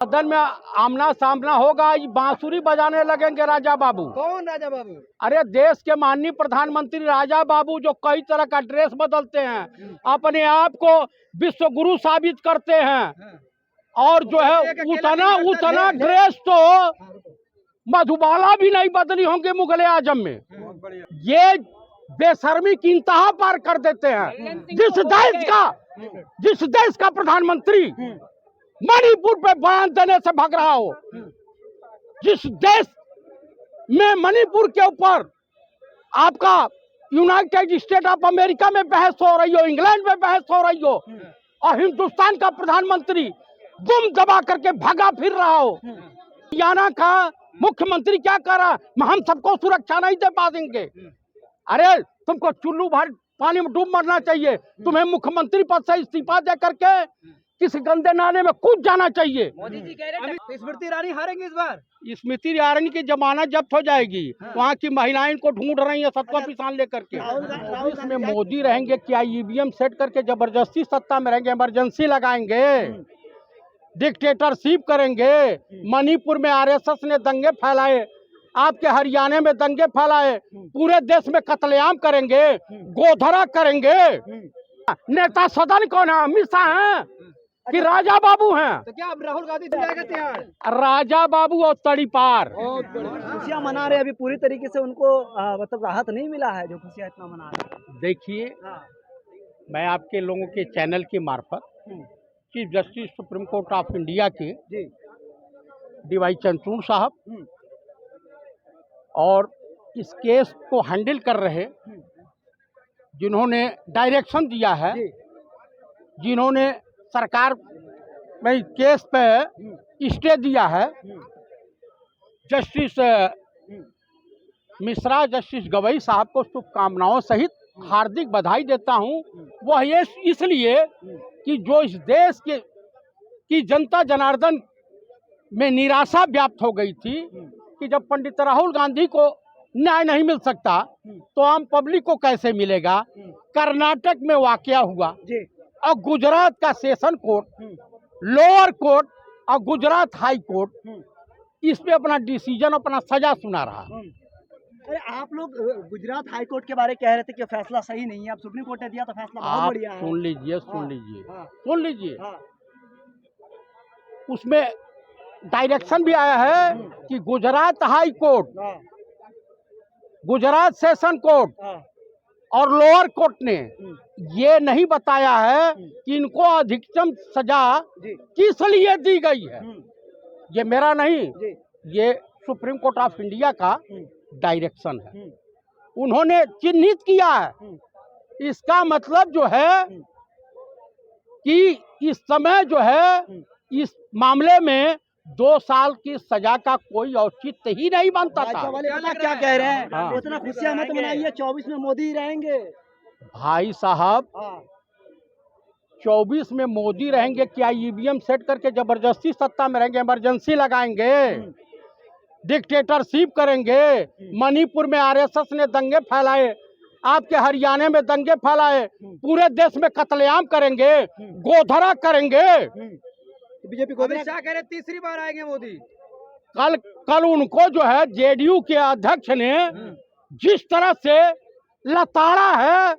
सदन में आमना सामना होगा, बांसुरी बजाने लगेंगे राजा बाबू। कौन राजा बाबू? अरे देश के माननीय प्रधानमंत्री राजा बाबू, जो कई तरह का ड्रेस बदलते हैं, अपने आप को विश्व गुरु साबित करते हैं, और जो है उतना ड्रेस तो मधुबाला भी नहीं बदली होंगे मुगले आजम में। ये बेशर्मी की इंतहा पार कर देते हैं। जिस देश का प्रधानमंत्री मणिपुर पे बयान देने से भाग रहा हो, जिस देश में मणिपुर के ऊपर आपका यूनाइटेड स्टेट ऑफ अमेरिका में बहस हो रही हो, इंग्लैंड में बहस हो रही हो, और हिंदुस्तान का प्रधानमंत्री दुम दबा करके भागा फिर रहा हो, हरियाणा का मुख्यमंत्री क्या कर रहा, हम सबको सुरक्षा नहीं दे पाएंगे। अरे तुमको चुल्लू भर पानी में डूब मरना चाहिए, तुम्हें मुख्यमंत्री पद से इस्तीफा दे करके किसी गंदे नाले में कूद जाना चाहिए। मोदी जी कह रहे हैं स्मृति ईरानी हारेंगे इस बार। स्मृति ईरानी की जमानत जब्त हो जाएगी। वहाँ की महिलाएं को ढूंढ रही हैं सत्ता पिसान लेकर के। इसमें मोदी रहेंगे क्या? ईवीएम सेट करके जबरदस्ती सत्ता में रहेंगे, इमरजेंसी लगाएंगे, डिक्टेटरशिप करेंगे। मणिपुर में आरएसएस ने दंगे फैलाए, आपके हरियाणा में दंगे फैलाए, पूरे देश में कत्लेआम करेंगे, गोधरा करेंगे। नेता सदन कौन है? अमित शाह हैं कि राजा बाबू हैं? तो क्या अब राहुल गांधी जाएगा तिहाड़? राजा बाबू और तड़ीपार खुशियां मना रहे, अभी पूरी तरीके से उनको मतलब राहत नहीं मिला है जो खुशियां इतना मना रहे। देखिए, मैं आपके लोगों के चैनल की मार्फत chief justice supreme court of India के डीवाई चंद्रचूड़ साहब और इस केस को हैंडल कर रहे, जिन्होंने डायरेक्शन दिया है, जिन्होंने सरकार में इस केस पे स्टे दिया है, जस्टिस मिश्रा, जस्टिस गवई साहब को शुभकामनाओं सहित हार्दिक बधाई देता हूं। वह ये इसलिए कि जो इस देश की जनता जनार्दन में निराशा व्याप्त हो गई थी कि जब पंडित राहुल गांधी को न्याय नहीं मिल सकता तो आम पब्लिक को कैसे मिलेगा। कर्नाटक में वाकया हुआ और गुजरात का सेशन कोर्ट, लोअर कोर्ट और गुजरात हाई कोर्ट इस पे अपना डिसीजन, अपना सजा सुना रहा। अरे आप लोग गुजरात हाई कोर्ट के बारे में कह रहे थे कि फैसला सही नहीं है, अब सुप्रीम कोर्ट ने दिया तो फैसला बहुत बढ़िया है। सुन लीजिए, उसमें डायरेक्शन भी आया है कि Gujarat high court, Gujarat session court और लोअर कोर्ट ने ये नहीं बताया है कि इनको अधिकतम सजा किस लिए दी गई है। ये मेरा नहीं, ये सुप्रीम कोर्ट ऑफ इंडिया का डायरेक्शन है, उन्होंने चिन्हित किया है। इसका मतलब जो है कि इस समय जो है इस मामले में 2 साल की सजा का कोई औचित्य ही नहीं बनता था। क्या कह रहे हैं? इतना खुशियां मत मनाइए, 24 में मोदी ही रहेंगे। भाई साहब, 24 में मोदी रहेंगे क्या? ईवीएम सेट करके जबरदस्ती सत्ता में रहेंगे, इमरजेंसी लगाएंगे, डिक्टेटरशिप करेंगे। मणिपुर में आरएसएस ने दंगे फैलाए, आपके हरियाणा में दंगे फैलाए, पूरे देश में कत्लेआम करेंगे, गोधरा करेंगे। बीजेपी को अमित शाह कह रहे तीसरी बार आएंगे मोदी। कल उनको जो है जेडीयू के अध्यक्ष ने जिस तरह से लताड़ा है,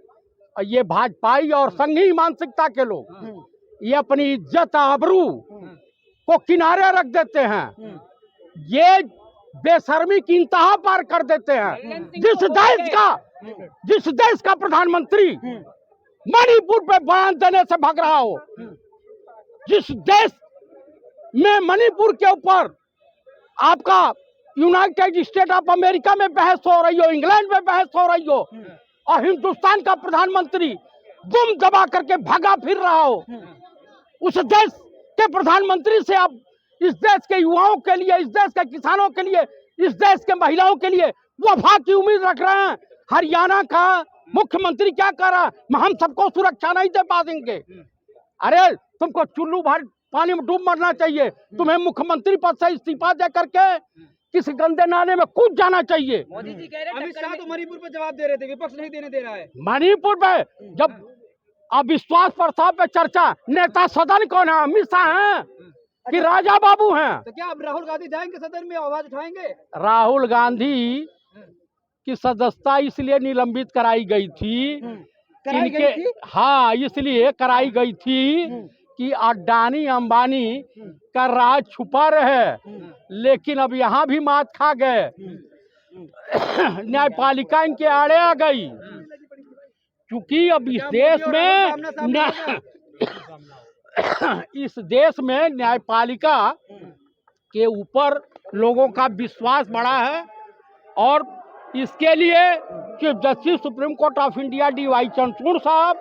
ये भाजपाई और संघी मानसिकता के लोग ये अपनी इज्जत आबरू को किनारे रख देते हैं, ये बेशर्मी की इंतहा पार कर देते हैं। जिस देश का प्रधानमंत्री मणिपुर पे बयान देने से भाग रहा हो, जिस देश में मणिपुर के ऊपर आपका यूनाइटेड स्टेट ऑफ अमेरिका में बहस हो रही हो, इंग्लैंड में बहस हो रही हो, और हिंदुस्तान का प्रधानमंत्री दुम दबा करके भागा फिर रहा हो, उस देश के प्रधानमंत्री से आप इस देश के युवाओं के लिए, इस देश के किसानों के लिए, इस देश के महिलाओं के लिए वफा की उम्मीद रख रहे हैं। हरियाणा का मुख्यमंत्री क्या कर रहा, हम सबको सुरक्षा नहीं दे पाएंगे। अरे तुमको चुल्लू भर पानी में डूब मरना चाहिए, तुम्हें मुख्यमंत्री पद से इस्तीफा दे करके किसी गंदे नाले में कूद जाना चाहिए। मोदी जी कह रहे हैं अमित शाह तो मणिपुर पर जवाब दे रहे थे, विपक्ष नहीं देने दे रहा है। मणिपुर पे जब अविश्वास प्रस्ताव पे चर्चा, नेता सदन कौन है? अमित शाह हैं कि राजा बाबू हैं। तो क्या अब राहुल गांधी जाएंगे सदन में, आवाज उठाएंगे? राहुल गांधी की सदस्यता इसलिए निलंबित कराई गई थी, कराई गई थी? हाँ, इसलिए कराई गई थी कि अडानी अंबानी का राज छुपा रहे, लेकिन अब यहाँ भी मात खा गए। न्यायपालिका इनके आड़े आ गई, क्योंकि अब इस देश में न्यायपालिका के ऊपर लोगों का विश्वास बढ़ा है, और इसके लिए chief justice supreme court of India DY Chandrachud साहब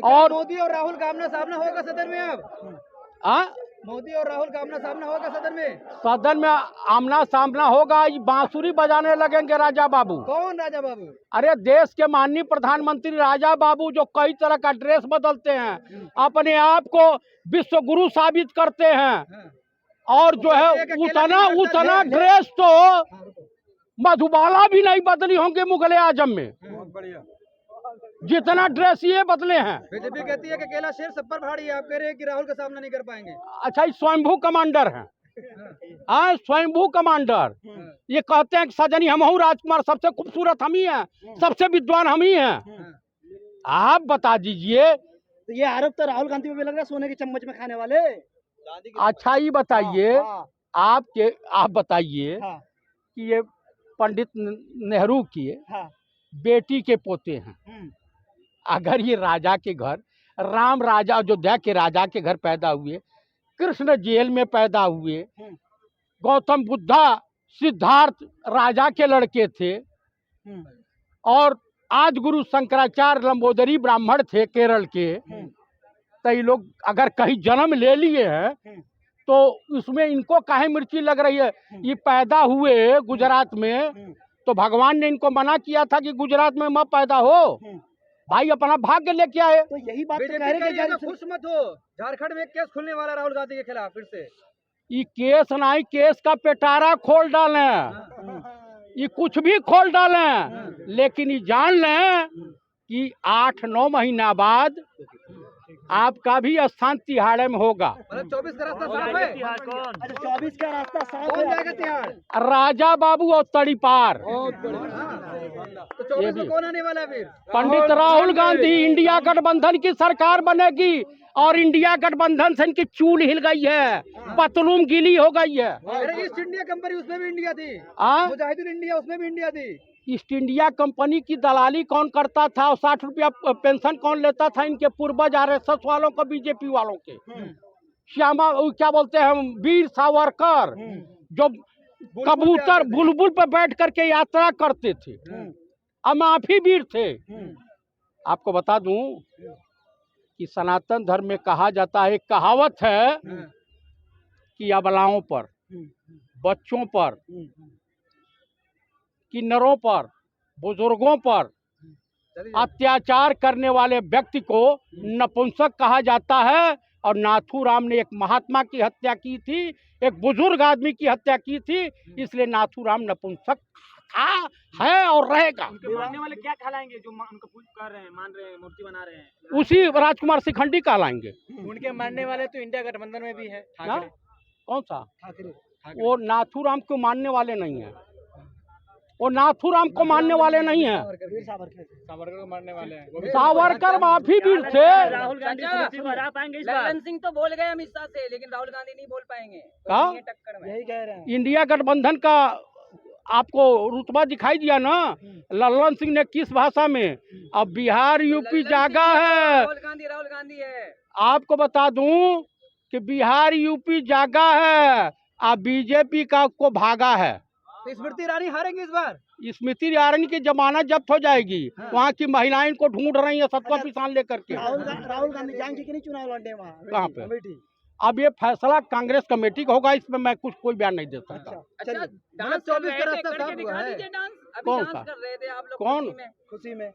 और मोदी और राहुल का आमना सामना होगा सदन में अब? मोदी और राहुल का आमना सामना होगा सदन में? सदन में आमना सामना होगा। ये बांसुरी बजाने लगेंगे राजा बाबू। कौन राजा बाबू? अरे देश के माननीय प्रधानमंत्री राजा बाबू, जो कई तरह का ड्रेस बदलते हैं, अपने आप को विश्व गुरु साबित करते हैं, और जो है उतना ड्रेस तो मधुबाला भी नहीं बदली होंगे मुगले आजम में, जितना ड्रेस ये बदले हैं। बीजेपी कहती है कि अकेला शेर सब पर भारी है, आप कह रहे हैं कि राहुल का सामना नहीं कर पाएंगे। अच्छा, ये स्वयंभू कमांडर हैं। हाँ, स्वयंभू कमांडर ये कहते हैं कि सजनी हम हूँ, राजकुमार सबसे खूबसूरत हम ही हैं, सबसे विद्वान हम ही हैं। आप बता दीजिए। तो ये आरोप तो राहुल गांधी पे भी लग रहा है, सोने के चम्मच में खाने वाले। अच्छा, ये बताइए, आप बताइए हाँ। कि ये पंडित नेहरू की हाँ। बेटी के पोते हैं। अगर ये राजा के घर, राम राजा अयोध्या के राजा के घर पैदा हुए, कृष्ण जेल में पैदा हुए, गौतम बुद्धा सिद्धार्थ राजा के लड़के थे, और आज गुरु शंकराचार्य लंबोदरी ब्राह्मण थे केरल के, तो ये लोग अगर कहीं जन्म ले लिए हैं तो उसमें इनको काहे मिर्ची लग रही है? ये पैदा हुए गुजरात में, तो भगवान ने इनको मना किया था कि गुजरात में मत पैदा हो, भाई अपना भाग्य लेके आए। तो यही बात तो कह रहे हैं कि खुश मत हो, झारखंड में केस खुलने वाला राहुल गांधी के खिलाफ फिर से। ये केस नहीं, केस का पेटारा खोल डालें, ये कुछ भी खोल डालें, लेकिन ये जान लें कि 8-9 महीना बाद आपका भी स्थान तिहाड़ में होगा। मतलब 24 का रास्ता साफ है? 24 का रास्ता साफ हो जाएगा तिहाड़? राजा बाबू और तड़ीपार। तो 24 में कौन आने वाला है फिर? पंडित राहुल गांधी। इंडिया गठबंधन की सरकार बनेगी, और इंडिया गठबंधन से इनकी चूल हिल गई है, पतलूम गीली हो गई है। अरे ईस्ट इंडिया कंपनी, उसमें भी इंडिया थी। मुजाहिदीन इंडिया, उसमें भी इंडिया थी। ईस्ट इंडिया कंपनी की दलाली कौन करता था, और 60 रुपया पेंशन कौन लेता था? इनके पूर्वज RSS वालों को, बीजेपी वालों के। श्यामा क्या बोलते हैं, वीर सावरकर, जो कबूतर बुलबुल पर बैठ करके यात्रा करते थे, अमाफी वीर थे। आपको बता दूं कि सनातन धर्म में कहा जाता है, एक कहावत है कि अबलाओं पर, बच्चों पर, किन्नरों पर, बुजुर्गों पर अत्याचार करने वाले व्यक्ति को नपुंसक कहा जाता है। और नाथूराम ने एक महात्मा की हत्या की थी, एक बुजुर्ग आदमी की हत्या की थी, इसलिए नाथूराम नपुंसक था, है और रहेगा। मानने वाले क्या कहलाएंगे जो उनको पूजा कर रहे हैं, मान रहे हैं, मूर्ति बना रहे हैं? उसी राजकुमार शिखंडी कहलाएंगे। उनके मानने वाले तो इंडिया गठबंधन में भी है। कौन सा? वो नाथूराम को मानने वाले नहीं है, वो नाथूराम को मानने वाले नहीं है, सावरकर को मानने वाले हैं। सावरकर माफी वीर थे। राहुल गांधी हरा पाएंगे इस बार? ललन सिंह तो बोल गए अमित शाह से, लेकिन राहुल गांधी नहीं बोल पाएंगे। टक्कर में यही कह रहे हैं। इंडिया गठबंधन का आपको रुतबा दिखाई दिया ना, ललन सिंह ने किस भाषा में? अब बिहार यूपी जागा है। राहुल गांधी है। आपको बता दूं कि बिहार यूपी जागा है, अब बीजेपी का को भागा है। तो स्मृति ईरानी हारेंगे इस बार? स्मृति ईरानी की जमानत जब्त हो जाएगी। वहाँ की महिलाएं इनको ढूंढ रही हैं सत्वा पिसान लेकर के। राहुल गांधी जाएंगे कि नहीं चुनाव लड़ने वहाँ? कहाँ पे? अब ये फैसला कांग्रेस कमेटी का होगा, इसमें मैं कोई बयान नहीं दे सकता। अच्छा, डांस 24 का रास्ता साफ हुआ है। कौन सा? कर रहे थे आप लोग? कौन? खुशी में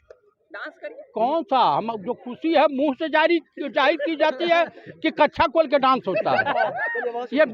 डांस करिए। कौन सा? हम जो खुशी है मुंह से जाहिर की जाती है कि कच्छा खोल के डांस होता है। ये